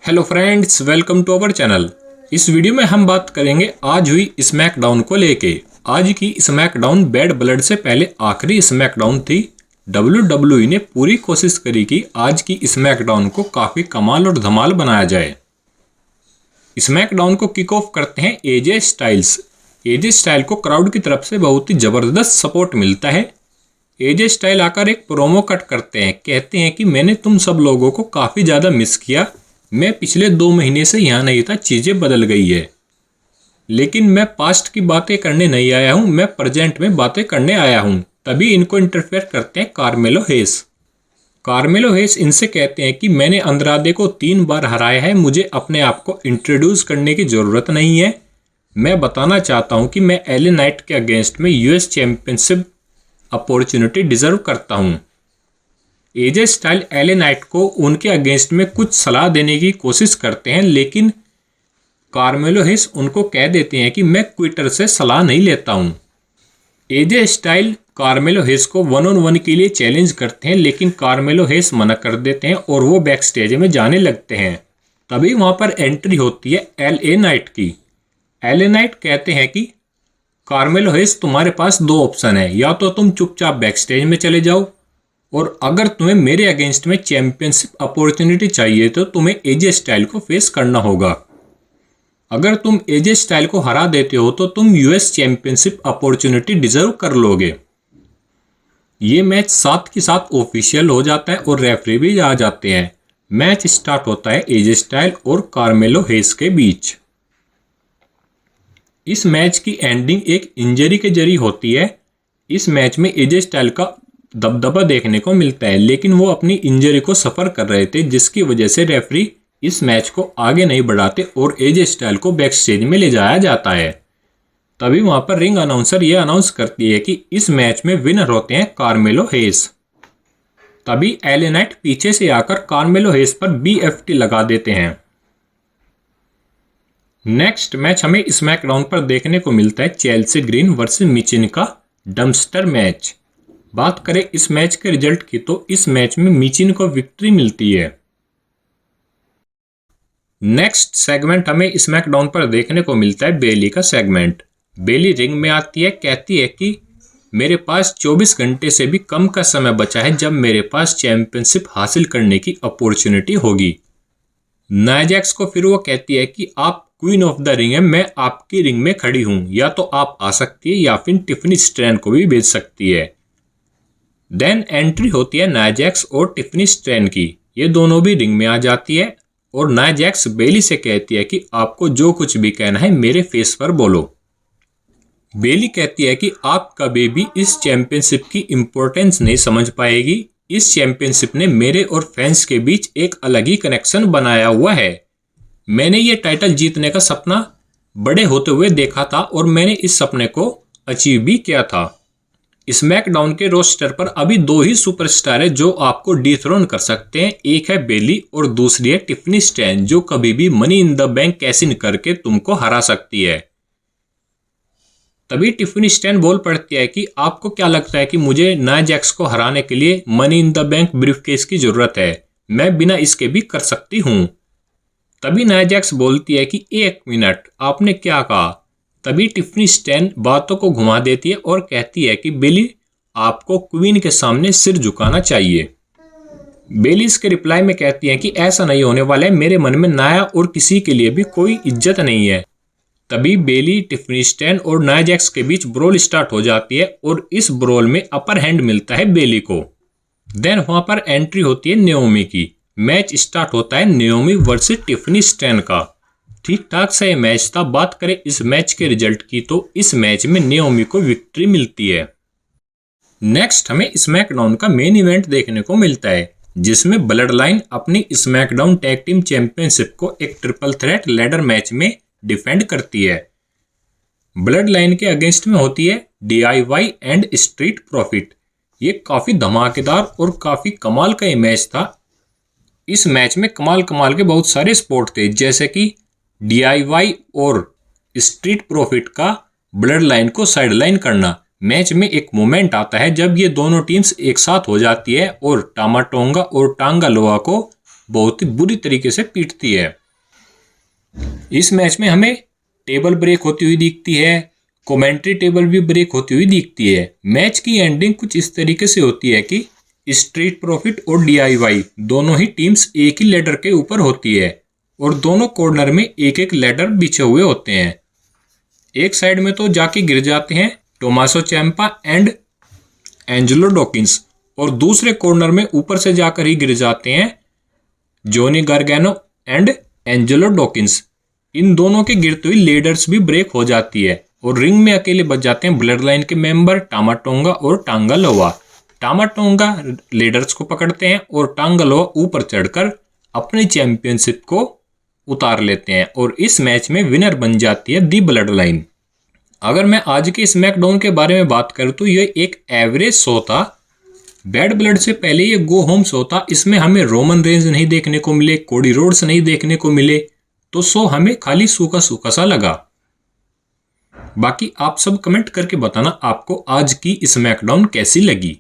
Hello friends, welcome to our channel. इस video में हम बात करेंगे आज हुई स्मैकडाउन को लेके। आज की स्मैकडाउन बैड ब्लड से पहले आखिरी स्मैकडाउन थी। WWE ने पूरी कोशिश करी कि आज की स्मैकडाउन को काफ़ी कमाल और धमाल बनाया जाए। स्मैकडाउन को किक ऑफ करते हैं एजे स्टाइल्स। एजे स्टाइल को क्राउड की तरफ से बहुत ही ज़बरदस्त सपोर्ट मिलता है। एजे स्टाइल आकर एक प्रोमो कट करते हैं, कहते हैं कि मैंने तुम सब लोगों को काफ़ी ज़्यादा मिस किया। मैं पिछले 2 महीने से यहाँ नहीं था, चीज़ें बदल गई है, लेकिन मैं पास्ट की बातें करने नहीं आया हूँ, मैं प्रेजेंट में बातें करने आया हूँ। तभी इनको इंटरफेयर करते हैं कार्मेलो हेस। कार्मेलो हेस इनसे कहते हैं कि मैंने अंद्रादे को 3 बार हराया है, मुझे अपने आप को इंट्रोड्यूस करने की ज़रूरत नहीं है। मैं बताना चाहता हूँ कि मैं एले नाइट के अगेंस्ट में यूएस चैंपियनशिप अपॉर्चुनिटी डिजर्व करता हूँ। एजे स्टाइल एले नाइट को उनके अगेंस्ट में कुछ सलाह देने की कोशिश करते हैं, लेकिन कार्मेलो हेस उनको कह देते हैं कि मैं क्विटर से सलाह नहीं लेता हूं। एजे स्टाइल कार्मेलो हेस को 1-on-1 के लिए चैलेंज करते हैं, लेकिन कार्मेलो हेस मना कर देते हैं और वो बैक स्टेज में जाने लगते हैं। तभी वहां पर एंट्री होती है एलए नाइट की। एले नाइट कहते हैं कि कार्मेलो हेस, तुम्हारे पास 2 ऑप्शन है, या तो तुम चुपचाप बैक स्टेज में चले जाओ, और अगर तुम्हें मेरे अगेंस्ट में चैंपियनशिप अपॉर्चुनिटी चाहिए तो तुम्हें एजे स्टाइल को फेस करना होगा। अगर तुम एजे स्टाइल को हरा देते हो तो तुम यूएस चैंपियनशिप अपॉर्चुनिटी डिजर्व कर लोगे। ये मैच साथ के साथ ऑफिशियल हो जाता है और रेफरी भी आ जाते हैं। मैच स्टार्ट होता है एजे स्टाइल और कार्मेलो हेस के बीच। इस मैच की एंडिंग एक इंजरी के जरिए होती है। इस मैच में एजे स्टाइल का दबदबा देखने को मिलता है, लेकिन वो अपनी इंजरी को सफ़र कर रहे थे, जिसकी वजह से रेफरी इस मैच को आगे नहीं बढ़ाते और एजे स्टाइल को बैक स्टेज में ले जाया जाता है। तभी वहां पर रिंग अनाउंसर ये अनाउंस करती है कि इस मैच में विनर होते हैं कार्मेलो हेस। तभी एले नाइट पीछे से आकर कार्मेलो हेस पर BFT लगा देते हैं। नेक्स्ट मैच हमें स्मैकडाउन पर देखने को मिलता है चेल्सी ग्रीन वर्सेस मिचिन का डम्पस्टर मैच। बात करें इस मैच के रिजल्ट की तो इस मैच में मिचिन को विक्ट्री मिलती है। नेक्स्ट सेगमेंट हमें स्मैकडाउन पर देखने को मिलता है बेली का सेगमेंट। बेली रिंग में आती है, कहती है कि मेरे पास 24 घंटे से भी कम का समय बचा है जब मेरे पास चैंपियनशिप हासिल करने की अपॉर्चुनिटी होगी। नाया जैक्स को फिर वो कहती है कि आप क्वीन ऑफ द रिंग है, मैं आपकी रिंग में खड़ी हूँ, या तो आप आ सकती है या फिर टिफनी स्ट्रैन को भी भेज सकती है। देन एंट्री होती है नाया जैक्स और टिफनी स्ट्रैन की। ये दोनों भी रिंग में आ जाती है और नाया जैक्स बेली से कहती है कि आपको जो कुछ भी कहना है मेरे फेस पर बोलो। बेली कहती है कि आप कभी भी इस चैंपियनशिप की इंपॉर्टेंस नहीं समझ पाएगी। इस चैंपियनशिप ने मेरे और फैंस के बीच एक अलग ही कनेक्शन बनाया हुआ है। मैंने ये टाइटल जीतने का सपना बड़े होते हुए देखा था और मैंने इस सपने को अचीव भी किया था। स्मैकडाउन के रोस्टर पर अभी 2 ही सुपरस्टार है जो आपको डिथ्रोन कर सकते हैं। एक है बेली और दूसरी है टिफनी स्ट्रैन, जो कभी भी money in the bank cash in करके तुमको हरा सकती है। तभी टिफनी स्ट्रैन बोल पड़ती है कि आपको क्या लगता है कि मुझे नाया जैक्स को हराने के लिए money in the bank briefcase की जरूरत है? मैं बिना इसके भी कर सकती हूँ। तभी नाया जैक्स बोलती है कि 1 मिनट, आपने क्या कहा? तभी टिफनी स्ट्रैन बातों को घुमा देती है और कहती है कि बेली, आपको क्वीन के सामने सिर झुकाना चाहिए। बेली इसके रिप्लाई में कहती है कि ऐसा नहीं होने वाला है, मेरे मन में नाया और किसी के लिए भी कोई इज्जत नहीं है। तभी बेली, टिफनी स्ट्रैन और नाया जैक्स के बीच ब्रोल स्टार्ट हो जाती है और इस ब्रोल में अपर हैंड मिलता है बेली को। देन वहां पर एंट्री होती है नेओमी की। मैच स्टार्ट होता है नेओमी वर्सेस टिफनी स्ट्रैन का। ठीक ठाक सा ये मैच था। बात करें इस मैच के रिजल्ट की तो इस मैच में नेओमी को विक्ट्री मिलती है। नेक्स्ट हमें स्मैकडाउन का मेन इवेंट देखने को मिलता है, जिसमें ब्लड लाइन अपनी स्मैकडाउन टैग टीम चैंपियनशिप को एक ट्रिपल थ्रेट लैडर मैच में डिफेंड करती है। ब्लड लाइन के अगेंस्ट में होती है DIY एंड स्ट्रीट प्रॉफिट। ये काफी धमाकेदार और काफी कमाल का ये मैच था। इस मैच में कमाल कमाल के बहुत सारे स्पोर्ट थे, जैसे कि DIY और स्ट्रीट प्रॉफिट का ब्लड लाइन को साइड लाइन करना। मैच में एक मोमेंट आता है जब ये दोनों टीम्स एक साथ हो जाती है और टामाटोंगा और टांगालोआ को बहुत ही बुरी तरीके से पीटती है। इस मैच में हमें टेबल ब्रेक होती हुई दिखती है, कमेंट्री टेबल भी ब्रेक होती हुई दिखती है। मैच की एंडिंग कुछ इस तरीके से होती है कि स्ट्रीट प्रॉफिट और DIY दोनों ही टीम्स एक ही लैडर के ऊपर होती है और दोनों कॉर्नर में एक एक लैडर बिछे हुए होते हैं। एक साइड में तो जाके गिर जाते हैं टोमासो चैंपा एंड एंजेलो डॉकिंस, और दूसरे कॉर्नर में ऊपर से जाकर ही गिर जाते हैं जोनी गार्गैनो एंड एंजेलो डॉकिंस। इन दोनों के गिरते हुए लेडर्स भी ब्रेक हो जाती है और रिंग में अकेले बच जाते हैं ब्लड लाइन के मेंबर टामा टोंगा और टांगा लोवा। टामा टोंगा लीडर्स को पकड़ते हैं और टांगा लोवा ऊपर चढ़कर अपनी चैंपियनशिप को उतार लेते हैं और इस मैच में विनर बन जाती है दी ब्लड लाइन। अगर मैं आज के स्मैकडाउन के बारे में बात करूं तो यह एक एवरेज शो था। बैड ब्लड से पहले ये गो होम शो था। इसमें हमें रोमन रेंज नहीं देखने को मिले, कोडी रोड्स नहीं देखने को मिले, तो शो हमें खाली सूखा सूखा सा लगा। बाकी आप सब कमेंट करके बताना आपको आज की स्मैकडाउन कैसी लगी।